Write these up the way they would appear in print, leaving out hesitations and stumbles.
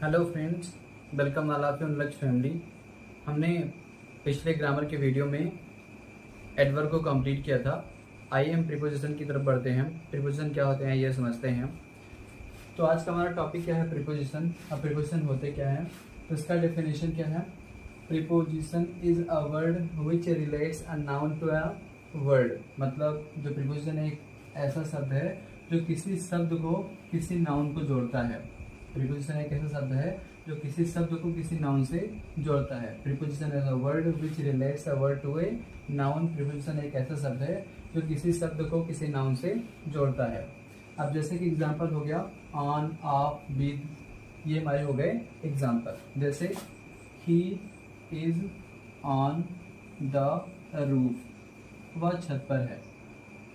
Hello friends, welcome all of you in लक्ष्य family. हमने पिछले ग्रामर के वीडियो में एडवर्ब को कंप्लीट किया था। आइए हम प्रीपोजिशन की तरफ बढ़ते हैं। प्रीपोजिशन क्या होते हैं ये समझते हैं। तो आज का हमारा टॉपिक क्या है? प्रीपोजिशन। अब प्रीपोजिशन होते क्या है, तो इसका डेफिनेशन क्या है? Preposition is a word which relates a noun to a word. मतलब जो प्रीपोजिशन एक ऐसा शब्द है जो किसी शब्द को किसी नाउन को जोड़ता है। प्रीपोजिशन एक ऐसा शब्द है जो किसी शब्द को किसी नाउन से जोड़ता है। Preposition is a word which relates a word to a noun. Preposition एक ऐसा शब्द है जो किसी शब्द को किसी नाउन से जोड़ता है। अब जैसे कि एग्जांपल हो गया ऑन, ऑफ, विद, ये हमारे हो गए एग्जांपल। जैसे he is on the roof, वह छत पर है।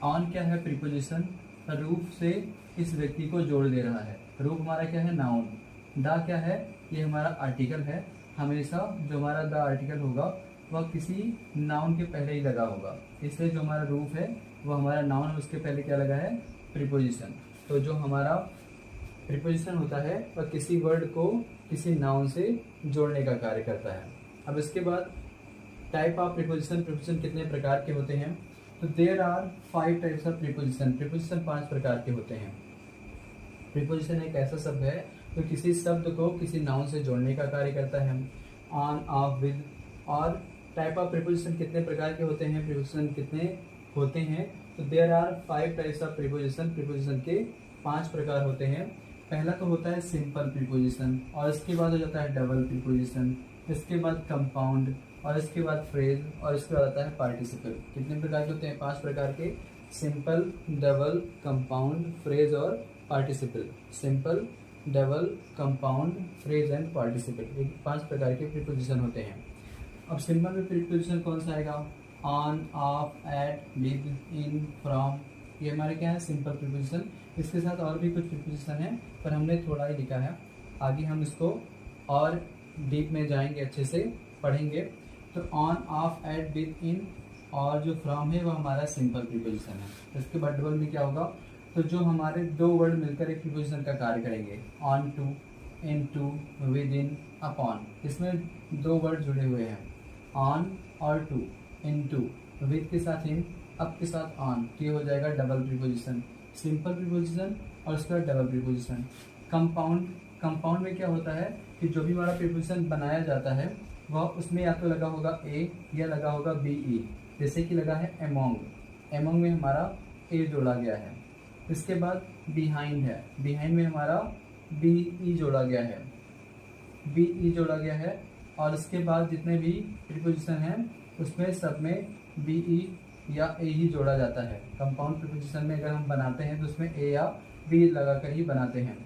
ऑन क्या है? प्रीपोजिशन। रूफ से इस व्यक्ति को जोड़ दे रहा है। रूफ हमारा क्या है? नाउन। द क्या है? ये हमारा आर्टिकल है। हमेशा जो हमारा द आर्टिकल होगा वह किसी नाउन के पहले ही लगा होगा, इसलिए जो हमारा रूफ है वह हमारा नाउन है, उसके पहले क्या लगा है? प्रीपोजिशन। तो जो हमारा प्रीपोजिशन होता है वह किसी वर्ड को किसी नाउन से जोड़ने का कार्य करता है। अब इसके बाद टाइप ऑफ प्रीपोजिशन। प्रीपोजिशन कितने प्रकार के होते हैं? तो there are 5 types of preposition. Preposition 5 प्रकार के होते हैं। प्रीपोजिशन एक ऐसा शब्द है जो किसी शब्द को किसी नाउन से जोड़ने का कार्य करता है। On, of, with. और टाइप ऑफ प्रीपोजिशन कितने प्रकार के होते हैं? प्रीपोजिशन कितने होते हैं? तो there are 5 types of preposition. Preposition के 5 प्रकार होते हैं। पहला तो होता है सिंपल प्रीपोजिशन, और इसके बाद हो जाता है डबल प्रीपोजिशन, इसके बाद कंपाउंड, और इसके बाद फ्रेज, और इसके बाद आता है पार्टिसिपल। कितने प्रकार के होते हैं? 5 प्रकार के। सिंपल, डबल, कंपाउंड, फ्रेज और participle. Simple, double, compound, phrase and participle, ये 5 प्रकार के प्रीपोजिशन होते हैं। अब सिंपल में प्रीपोजिशन कौन सा आएगा? On, off, at, with, in, from, ये हमारे क्या है? Simple preposition. इसके साथ और भी कुछ प्रीपोजिशन है पर हमने थोड़ा ही लिखा है, आगे हम इसको और डीप में जाएंगे, अच्छे से पढ़ेंगे। तो ऑन, ऑफ, एट, विद, इन और जो फ्रॉम है वो हमारा सिंपल प्रीपोजिशन है। इसके बाद डबल में क्या होगा? तो जो हमारे 2 वर्ड मिलकर एक प्रीपोजिशन का कार्य करेंगे, onto, into, within, upon. इसमें 2 वर्ड जुड़े हुए हैं, ऑन और टू, इन टू, विद के साथ इन, अप के साथ ऑन, ये हो जाएगा डबल प्रीपोजिशन। सिंपल प्रीपोजिशन और उसके बाद डबल प्रीपोजिशन। कंपाउंड। कंपाउंड में क्या होता है कि जो भी हमारा प्रीपोजिशन बनाया जाता है वह उसमें या तो लगा होगा ए या लगा होगा बी ई। जैसे कि लगा है एमोंग, एमोंग में हमारा ए जोड़ा गया है। इसके बाद बिहाइंड है, बिहाइंड में हमारा बी ई जोड़ा गया है, बी ई जोड़ा गया है। और इसके बाद जितने भी प्रीपोजिशन हैं उसमें सब में बी ई या ए ही जोड़ा जाता है। कंपाउंड प्रीपोजिशन में अगर हम बनाते हैं तो उसमें ए या बी लगाकर ही बनाते हैं।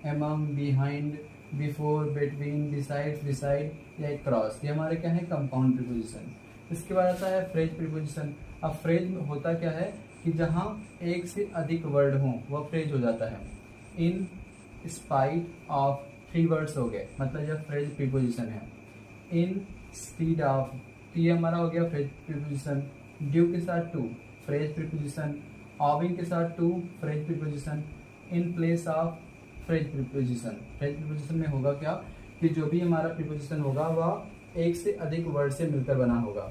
Among, behind, before, between, beside, beside या क्रॉस, ये हमारे क्या है? Compound preposition. इसके बाद आता है फ्रेज प्रीपोजिशन। अब फ्रेज में होता क्या है कि जहाँ एक से अधिक वर्ड हों वह फ्रेज हो जाता है। इन स्पाइट ऑफ 3 वर्ड्स हो गए, मतलब यह फ्रेज प्रीपोजिशन है। इन स्पीड ऑफ, तो ये हमारा हो गया फ्रेज प्रीपोजिशन। ड्यू के साथ टू, फ्रेज प्रीपोजिशन। ऑविंग के साथ to, phrase preposition. In place of, phrase preposition. Phrase preposition में होगा क्या कि जो भी हमारा प्रीपोजिशन होगा वह एक से अधिक वर्ड से मिलकर बना होगा।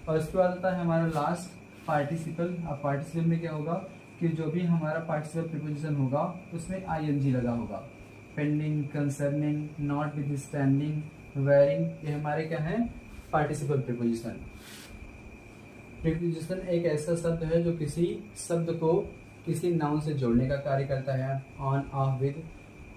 और इसके बाद आता है हमारा लास्ट पार्टिसिपल। अब पार्टिसिपल में क्या होगा कि जो भी हमारा पार्टिसिपल प्रीपोजिशन होगा उसमें आईएनजी लगा होगा। Pending, concerning, not with standing, wearing, ये हमारे क्या है? Participle preposition. प्रीपोजिशन एक ऐसा शब्द है जो किसी शब्द को किसी नाउन से जोड़ने का कार्य करता है। On, of, with.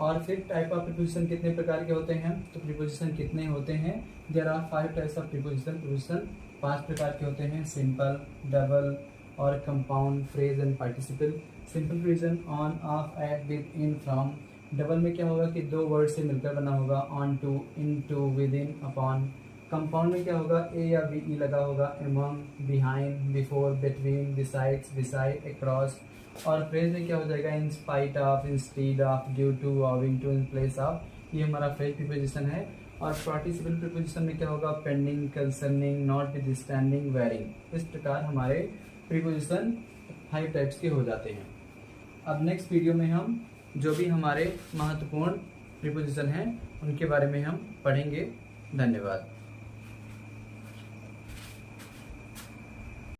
और फिर टाइप ऑफ प्रीपोजिशन कितने प्रकार के होते हैं? तो प्रीपोजिशन कितने होते हैं? There are 5 types of preposition. Preposition 5 प्रकार के होते हैं, सिंपल, डबल और compound, phrase and participle. Simple preposition on, off, at, with, in, from. Double में क्या होगा कि 2 वर्ड से मिलकर बना होगा, onto, into, within, upon. Compound में क्या होगा? ए या बी ई लगा होगा, among, behind, before, between, besides, beside, across. और फ्रेज में क्या हो जाएगा? In spite of, instead of, due to, owing to, in place of, ये हमारा फ्रेज प्रीपोजिशन है। और पार्टिसिपल प्रीपोजिशन में क्या होगा? Pending, concerning, not with standing, wearing. इस प्रकार हमारे प्रीपोजिशन 5 टाइप्स के हो जाते हैं। अब नेक्स्ट वीडियो में हम जो भी हमारे महत्वपूर्ण प्रीपोजिशन हैं उनके बारे में हम पढ़ेंगे। धन्यवाद।